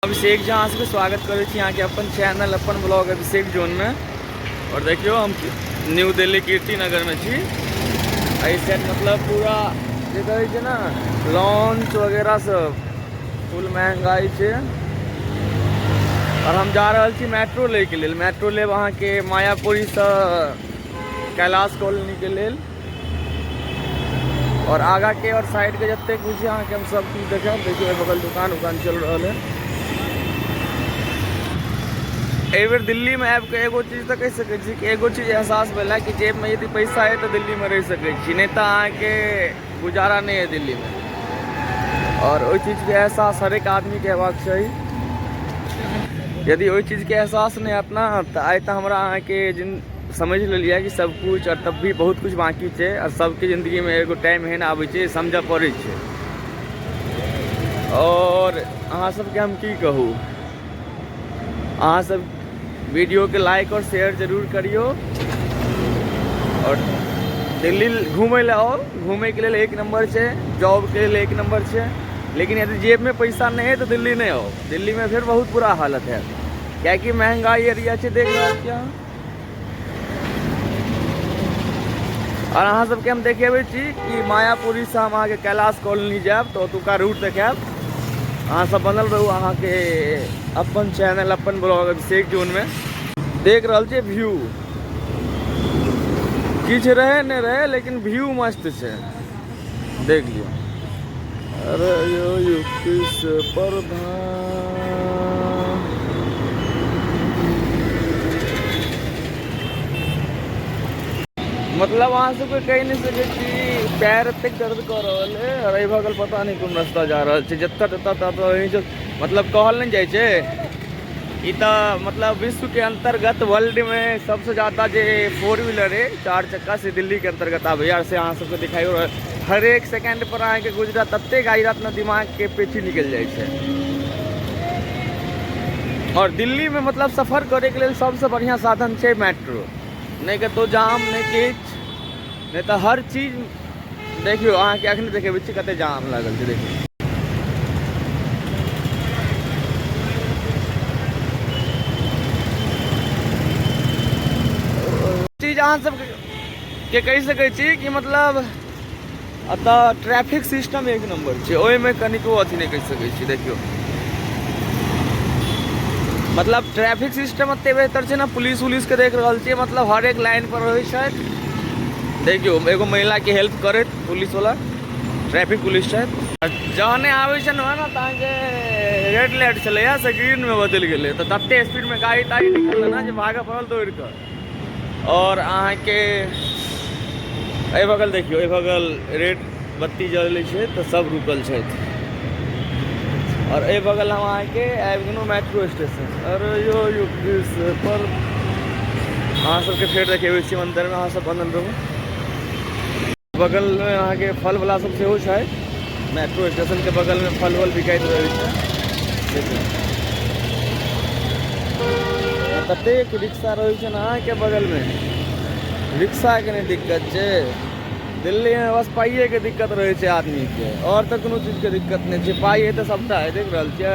अभिषेक जहाँ से स्वागत करे यहाँ के अपन चैनल अपन ब्लॉग अभिषेक जोन में। और देखियो हम न्यू दिल्ली कीर्ति नगर में छी। ऐसे मतलब पूरा जे कहे ना लॉन्च वगैरह सब फुल महंगाई है। और हम जा रहे छी मेट्रो ले के लिए। मेट्रो ले वहाँ के मायापुरी से कैलाश कॉलोनी के लिए। और आगा के और साइड के जत्ते कुछ यहाँ के हम सब चीज़ देखें। देखिए बगल दुकान उकान चल रहा है। एक बार दिल्ली में आबि के एगो चीज तो कह सकै छी कि एगो चीज एहसास भेला कि जेब में यदि पैसा है तो दिल्ली में रह सकै छी, नहीं तो अहाँके गुजारा नहीं है दिल्ली में। और वही चीज़ के एहसास हर एक आदमी के हेबाक चाहिए। यदि वही चीज़ के एहसास नहीं अपना तो आइ तो हमरा अहाँके जिन समझ लिया कि सब कुछ और तब भी बहुत कुछ बाकी है। और सबके जिंदगी में एगो टाइम है ना आबै छै समझ पड़ै छै। और अहाँ सबके हम की कहूँ, अहाँ सब वीडियो के लाइक और शेयर जरूर करियो। और दिल्ली घूमे ला आओ, घूमे के लिए एक नंबर है, जॉब के लिए एक नंबर है। लेकिन यदि जेब में पैसा नहीं है तो दिल्ली नहीं आओ। दिल्ली में फिर बहुत बुरा हालत है, क्या कि महंगाई एरिया है। देख रहे हो क्या। और अहाँ सबके हम देखेबे छी कि मायापुरी से हम आगे कैलाश कॉलोनी जाब तो ओतुका रूट देखाब। अहाँ सब बनल रहू अहाँ के अपन चैनल अपन ब्लॉग अभिषेक जोन में। देख रहा छे व्यू किछ रहे नहीं रहे लेकिन व्यू मस्त है, देख लियो। अरे यो यूपी से प्रधान मतलब वहाँ से कोई कह नहीं सके कि पैर तक दर्द कर रहा है। और बगल पता नहीं कौन रास्ता जा रहा है। जत्ता तत्ता तो मतलब कहल नहीं जाए। इतना मतलब विश्व के अंतर्गत वर्ल्ड में सबसे ज़्यादा जो 4 व्हीलर है 4 चक्का से दिल्ली के अंतर्गत आवे यार से अहाँ सबको दिखाई। और हर एक सेकेंड पर अहाँ के गुजरात तत्ते गाड़ी रात में दिमाग के पेची निकल जाए। और दिल्ली में मतलब सफ़र करे के लिए सबसे बढ़िया साधन है मेट्रो। नहीं के तो जाम नहीं किच नहीं तो हर चीज देखियो अहाँ के अखन देखे कते जाम लागल है। देखियो चीज अहाँ सब के कह सकै छी कि मतलब अतः ट्रैफिक सिस्टम एक नंबर है। ओहि में कनिको अथी नहीं कह सकै छी। देखियो मतलब ट्रैफिक सिस्टम अत्ते बेहतर है ना। पुलिस उलिस के देख रहा छे मतलब हर एक लाइन पर रहे शायद। देखियो एगो महिला के हेल्प करे पुलिस वाला ट्रैफिक पुलिस शायद। जहने आवे छे ना ताके रेड लाइट चले या से ग्रीन में बदल गेले तो तत्ते स्पीड में गाड़ी ताड़ी निकल ना जे भागे पड़ल दौड़ के। और अहाँ के ए बगल देखियो ए बगल रेड बत्ती जले छे तो सब रुकल छे। और ए बगल हम आके एवेन्यू मेट्रो स्टेशन। अरे यो यूपी से पर अहाँ सबके फेर देखे हुए मंदिर में अहाँ सब बनल रहू। बगल में अहाँ के फल वाला सब सेहो है। मेट्रो स्टेशन के बगल में फल वल बिकाइत रहे छै। कतेक रिक्शा रहे छै ना अहाँ के बगल में। रिक्शा के नहीं दिक्कत है दिल्ली में, बस पाइए के दिक्कत रहे छै आदमी के। और तो कोनो चीज के दिक्कत नहीं है। पाई है तो सबटा है। देख रहा छे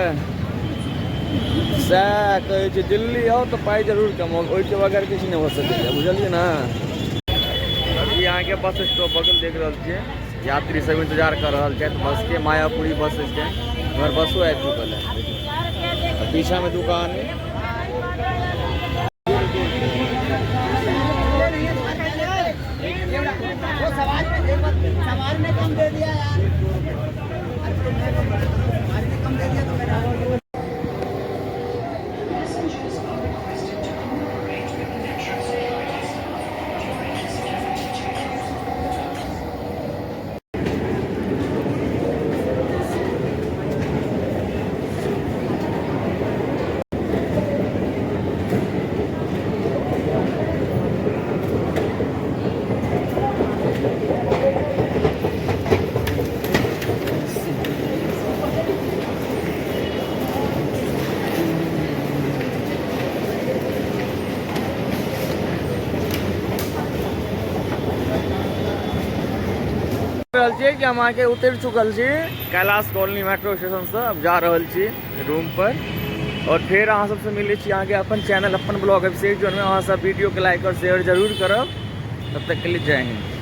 सह कहे छै दिल्ली आओ तो पाई जरूर कमाओ, ओहि बगैर किछु नहीं हो सके। बुझलिए ना। अभी यहाँ के बस स्टॉप बगल देख रहा छे यात्री सब इंतजार कर रहा है बस के। मायापुरी बस स्टैंड घर बसो आबि चुकल है। पीछा में दुकान है। सवाल में कम दे दिया यार। कम दे दिया तो मेरा रहल छियै कि हम आके उतर चुकल छी कैलाश कॉलोनी मेट्रो स्टेशन से। अब जा रहल छी रूम पर और फिर अहाँ सबसे मिले छी आगे अपन चैनल अपन ब्लॉग अभिषेक जोन में। अहाँ सब वीडियो के लाइक और शेयर जरूर करब। तब तक के लिए जय हिंद।